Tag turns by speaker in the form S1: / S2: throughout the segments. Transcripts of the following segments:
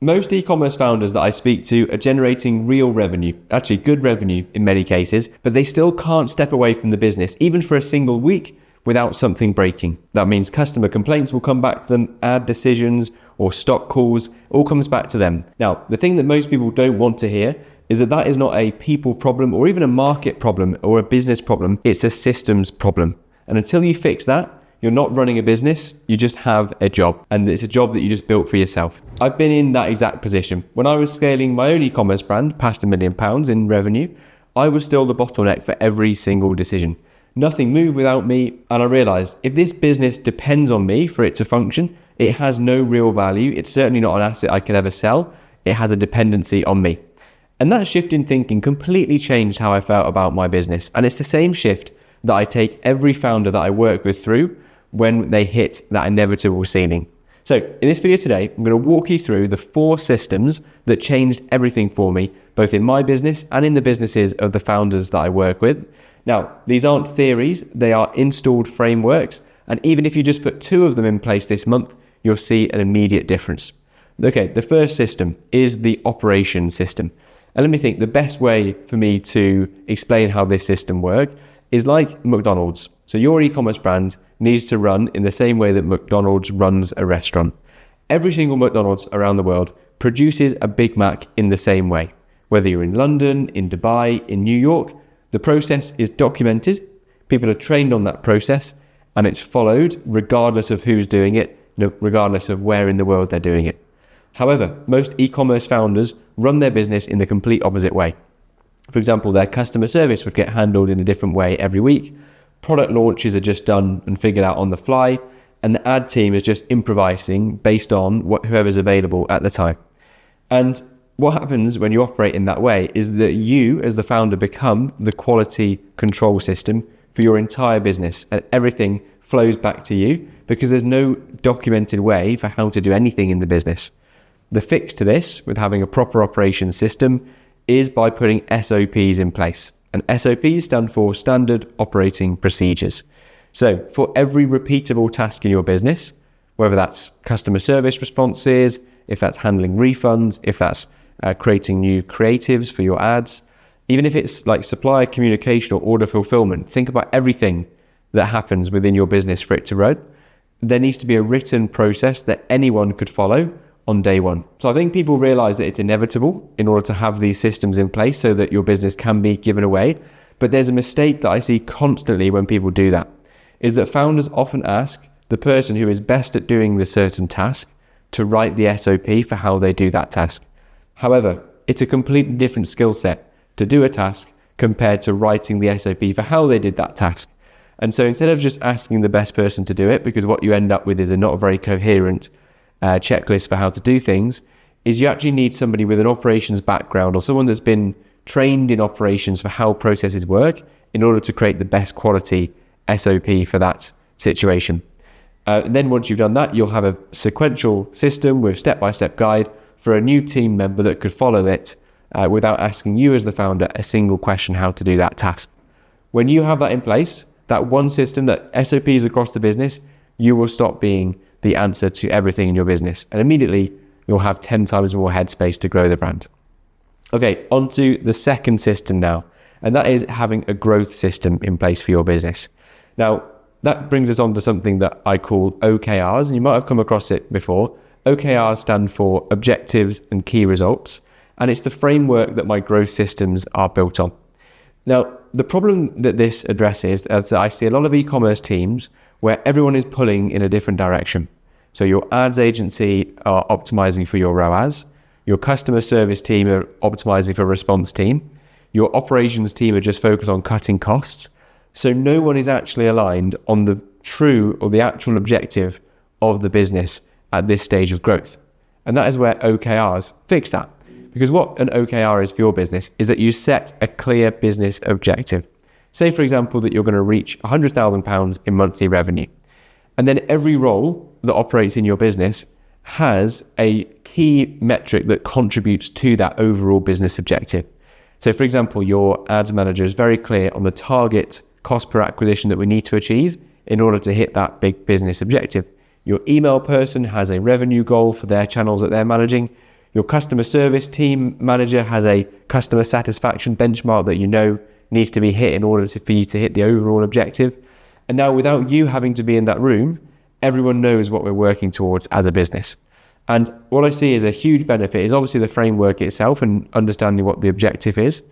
S1: Most e-commerce founders that I speak to are generating real revenue, actually good revenue in many cases, but they still can't step away from the business, even for a single week, without something breaking. That means customer complaints will come back to them, ad decisions or stock calls, all comes back to them. Now, the thing that most people don't want to hear is that is not a people problem or even a market problem or a business problem, it's a systems problem. And until you fix that, you're not running a business, you just have a job. And it's a job that you just built for yourself. I've been in that exact position. When I was scaling my own e-commerce brand past £1 million in revenue, I was still the bottleneck for every single decision. Nothing moved without me. And I realized if this business depends on me for it to function, it has no real value. It's certainly not an asset I could ever sell. It has a dependency on me. And that shift in thinking completely changed how I felt about my business. And it's the same shift that I take every founder that I work with through when they hit that inevitable ceiling. So in this video today, I'm going to walk you through the 4 systems that changed everything for me, both in my business and in the businesses of the founders that I work with. Now, these aren't theories, they are installed frameworks. And even if you just put 2 of them in place this month, you'll see an immediate difference. Okay, the first system is the operation system. And let me think, the best way for me to explain how this system works is like McDonald's. So your e-commerce brand needs to run in the same way that McDonald's runs a restaurant. Every single McDonald's around the world produces a Big Mac in the same way. Whether you're in London, in Dubai, in New York, the process is documented, people are trained on that process, and it's followed regardless of who's doing it, regardless of where in the world they're doing it. However, most e-commerce founders run their business in the complete opposite way. For example, their customer service would get handled in a different way every week. Product launches are just done and figured out on the fly, and the ad team is just improvising based on whoever's available at the time. And what happens when you operate in that way is that you, as the founder, become the quality control system for your entire business, and everything flows back to you because there's no documented way for how to do anything in the business. The fix to this, with having a proper operation system, is by putting SOPs in place. And SOPs stand for Standard Operating Procedures. So for every repeatable task in your business, whether that's customer service responses, if that's handling refunds, if that's creating new creatives for your ads, even if it's like supplier communication or order fulfillment, think about everything that happens within your business for it to run. There needs to be a written process that anyone could follow on day one. So I think people realize that it's inevitable in order to have these systems in place so that your business can be given away. But there's a mistake that I see constantly when people do that, is that founders often ask the person who is best at doing the certain task to write the SOP for how they do that task. However, it's a completely different skill set to do a task compared to writing the SOP for how they did that task. And so instead of just asking the best person to do it, because what you end up with is a not very coherent checklist for how to do things, is you actually need somebody with an operations background or someone that's been trained in operations for how processes work in order to create the best quality SOP for that situation. And then once you've done that, you'll have a sequential system with step-by-step guide for a new team member that could follow it without asking you as the founder a single question how to do that task. When you have that in place, that one system, that SOPs across the business, you will stop being the answer to everything in your business. And immediately you'll have 10 times more headspace to grow the brand. Okay, on to the second system now. And that is having a growth system in place for your business. Now, that brings us on to something that I call OKRs, and you might have come across it before. OKRs stand for Objectives and Key Results, and it's the framework that my growth systems are built on. Now, the problem that this addresses is that I see a lot of e-commerce teams where everyone is pulling in a different direction. So your ads agency are optimizing for your ROAS, your customer service team are optimizing for response team, your operations team are just focused on cutting costs. So no one is actually aligned on the true or the actual objective of the business at this stage of growth. And that is where OKRs fix that. Because what an OKR is for your business is that you set a clear business objective. Say, for example, that you're going to reach £100,000 in monthly revenue. And then every role that operates in your business has a key metric that contributes to that overall business objective. So, for example, your ads manager is very clear on the target cost per acquisition that we need to achieve in order to hit that big business objective. Your email person has a revenue goal for their channels that they're managing. Your customer service team manager has a customer satisfaction benchmark that you know needs to be hit in order for you to hit the overall objective. And now, without you having to be in that room, everyone knows what we're working towards as a business. And what I see as a huge benefit is obviously the framework itself and understanding what the objective is.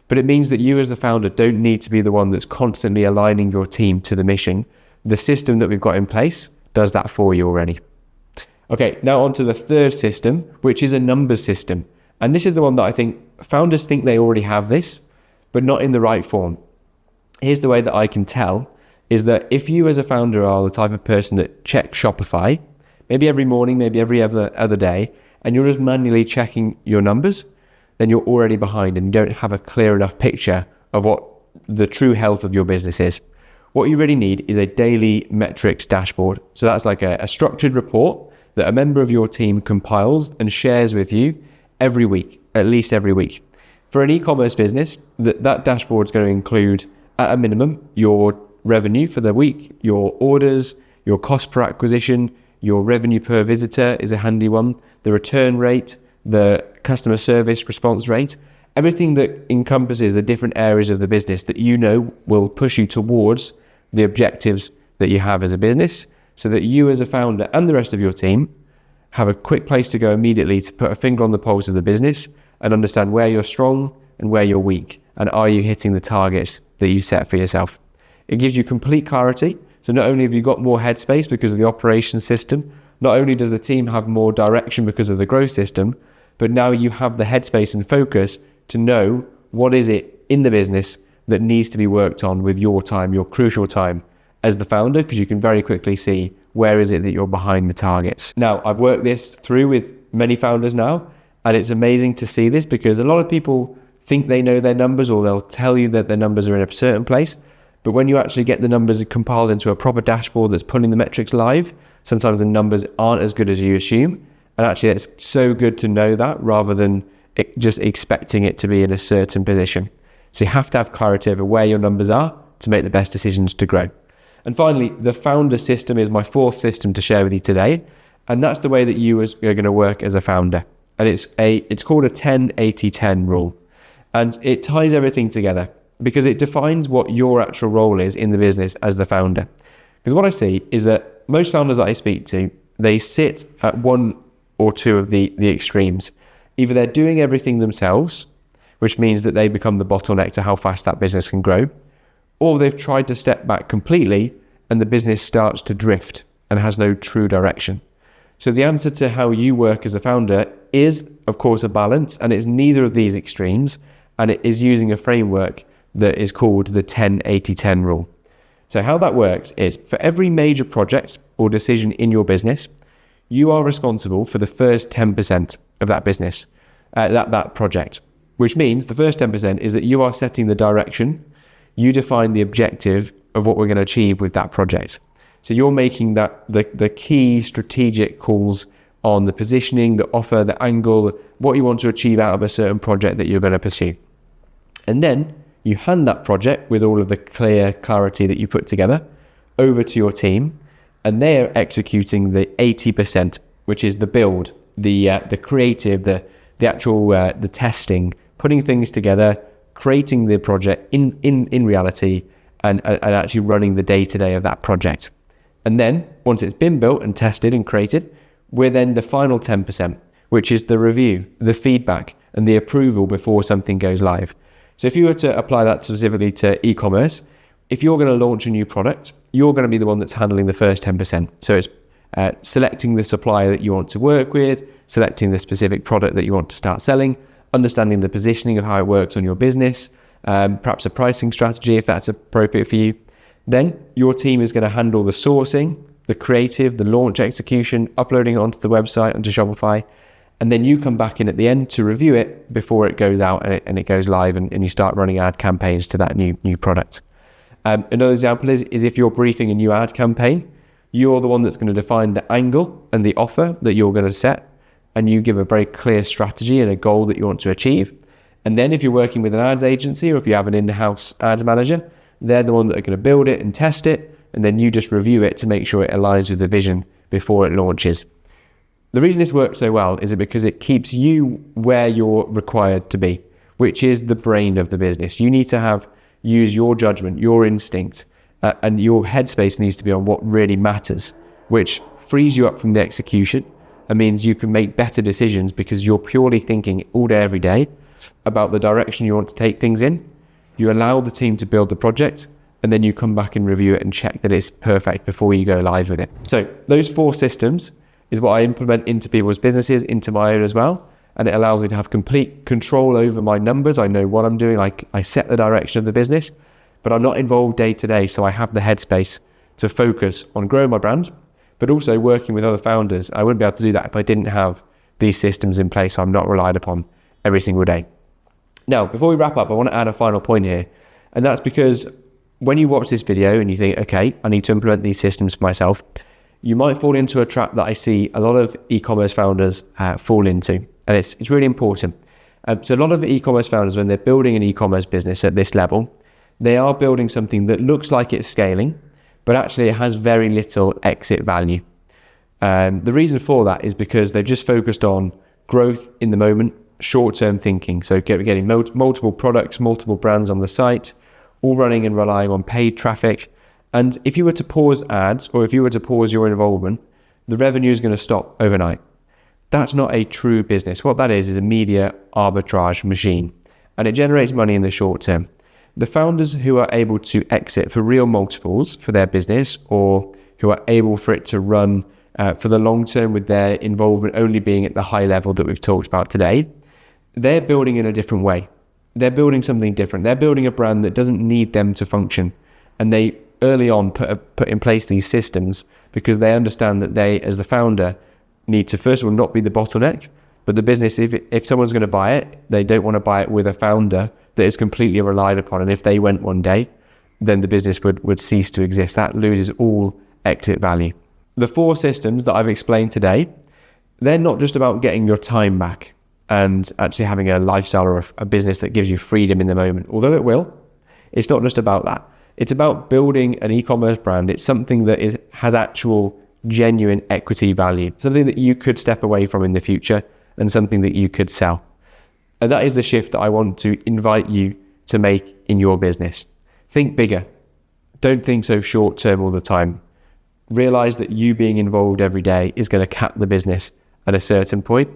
S1: But it means that you as the founder don't need to be the one that's constantly aligning your team to the mission. The system that we've got in place does that for you already. Okay, now on to the third system, which is a numbers system. And this is the one that I think founders think they already have this, but not in the right form. Here's the way that I can tell, is that if you as a founder are the type of person that checks Shopify, maybe every morning, maybe every other day, and you're just manually checking your numbers, then you're already behind and you don't have a clear enough picture of what the true health of your business is. What you really need is a daily metrics dashboard. So that's like a structured report that a member of your team compiles and shares with you every week, at least every week. For an e-commerce business, that dashboard is going to include, at a minimum, your revenue for the week, your orders, your cost per acquisition, your revenue per visitor is a handy one, the return rate, the customer service response rate, everything that encompasses the different areas of the business that you know will push you towards the objectives that you have as a business, so that you as a founder and the rest of your team have a quick place to go immediately to put a finger on the pulse of the business and understand where you're strong and where you're weak, and are you hitting the targets that you set for yourself. It gives you complete clarity. So not only have you got more headspace because of the operations system, not only does the team have more direction because of the growth system, but now you have the headspace and focus to know what is it in the business that needs to be worked on with your time, your crucial time as the founder, because you can very quickly see where is it that you're behind the targets. Now, I've worked this through with many founders now, and it's amazing to see this because a lot of people think they know their numbers, or they'll tell you that their numbers are in a certain place. But when you actually get the numbers compiled into a proper dashboard that's putting the metrics live, sometimes the numbers aren't as good as you assume. And actually, it's so good to know that rather than just expecting it to be in a certain position. So you have to have clarity over where your numbers are to make the best decisions to grow. And finally, the founder system is my fourth system to share with you today. And that's the way that you are going to work as a founder. And it's called a 10-80-10 rule. And it ties everything together because it defines what your actual role is in the business as the founder. Because what I see is that most founders that I speak to, they sit at one or two of the extremes. Either they're doing everything themselves, which means that they become the bottleneck to how fast that business can grow, or they've tried to step back completely and the business starts to drift and has no true direction. So the answer to how you work as a founder is, of course, a balance, and it's neither of these extremes, and it is using a framework that is called the 10-80-10 rule. So how that works is, for every major project or decision in your business, you are responsible for the first 10% of that business, that project, which means the first 10% is that you are setting the direction, you define the objective of what we're going to achieve with that project. So you're making that the key strategic calls on the positioning, the offer, the angle, what you want to achieve out of a certain project that you're going to pursue. And then you hand that project with all of the clarity that you put together over to your team, and they're executing the 80%, which is the build, the creative, the actual the testing, putting things together, creating the project in reality, and actually running the day-to-day of that project. And then once it's been built and tested and created, we're then the final 10%, which is the review, the feedback, and the approval before something goes live. So if you were to apply that specifically to e-commerce, if you're going to launch a new product, you're going to be the one that's handling the first 10%. So it's selecting the supplier that you want to work with, selecting the specific product that you want to start selling, understanding the positioning of how it works on your business, perhaps a pricing strategy if that's appropriate for you. Then your team is going to handle the sourcing, the creative, the launch execution, uploading it onto the website, onto Shopify. And then you come back in at the end to review it before it goes out and it goes live, and you start running ad campaigns to that new product. Another example is if you're briefing a new ad campaign, you're the one that's going to define the angle and the offer that you're going to set, and you give a very clear strategy and a goal that you want to achieve. And then if you're working with an ads agency or if you have an in-house ads manager, they're the one that are going to build it and test it, and then you just review it to make sure it aligns with the vision before it launches. The reason this works so well is because it keeps you where you're required to be, which is the brain of the business. You need to use your judgment, your instinct, and your headspace needs to be on what really matters, which frees you up from the execution and means you can make better decisions because you're purely thinking all day, every day about the direction you want to take things in. You allow the team to build the project, and then you come back and review it and check that it's perfect before you go live with it. So those 4 systems is what I implement into people's businesses, into my own as well. And it allows me to have complete control over my numbers. I know what I'm doing. I set the direction of the business, but I'm not involved day to day. So I have the headspace to focus on growing my brand, but also working with other founders. I wouldn't be able to do that if I didn't have these systems in place. So I'm not relied upon every single day. Now, before we wrap up, I want to add a final point here. And that's because when you watch this video and you think, okay, I need to implement these systems for myself, you might fall into a trap that I see a lot of e-commerce founders fall into. And it's really important. So a lot of e-commerce founders, when they're building an e-commerce business at this level, they are building something that looks like it's scaling, but actually it has very little exit value. The reason for that is because they've just focused on growth in the moment, short-term thinking. So getting multiple products, multiple brands on the site, all running and relying on paid traffic. And if you were to pause ads, or if you were to pause your involvement, the revenue is going to stop overnight. That's not a true business. What that is a media arbitrage machine, and it generates money in the short term. The founders who are able to exit for real multiples for their business, or who are able for it to run for the long term with their involvement only being at the high level that we've talked about today, they're building in a different way. They're building something different. They're building a brand that doesn't need them to function. And they early on put in place these systems because they understand that they, as the founder, need to first of all not be the bottleneck, but the business, if someone's going to buy it, they don't want to buy it with a founder that is completely relied upon. And if they went one day, then the business would cease to exist. That loses all exit value. The 4 systems that I've explained today, they're not just about getting your time back and actually having a lifestyle or a business that gives you freedom in the moment. Although it will, it's not just about that. It's about building an e-commerce brand. It's something that has actual genuine equity value, something that you could step away from in the future and something that you could sell. And that is the shift that I want to invite you to make in your business. Think bigger. Don't think so short term all the time. Realize that you being involved every day is going to cap the business at a certain point,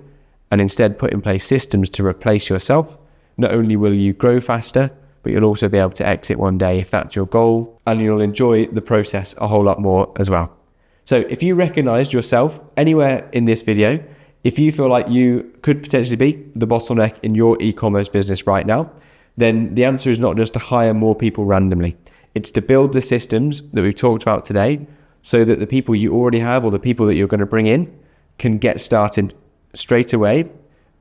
S1: and instead put in place systems to replace yourself. Not only will you grow faster, but you'll also be able to exit one day if that's your goal, and you'll enjoy the process a whole lot more as well. So if you recognized yourself anywhere in this video, if you feel like you could potentially be the bottleneck in your e-commerce business right now, then the answer is not just to hire more people randomly. It's to build the systems that we've talked about today so that the people you already have or the people that you're going to bring in can get started straight away,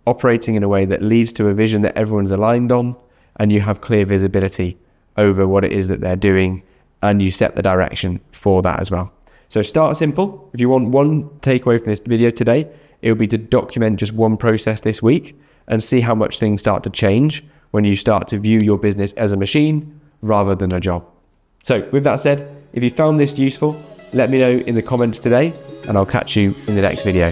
S1: operating in a way that leads to a vision that everyone's aligned on, and you have clear visibility over what it is that they're doing, and you set the direction for that as well. So start simple. If you want one takeaway from this video today, it would be to document just one process this week and see how much things start to change when you start to view your business as a machine rather than a job. So with that said, if you found this useful, let me know in the comments today, and I'll catch you in the next video.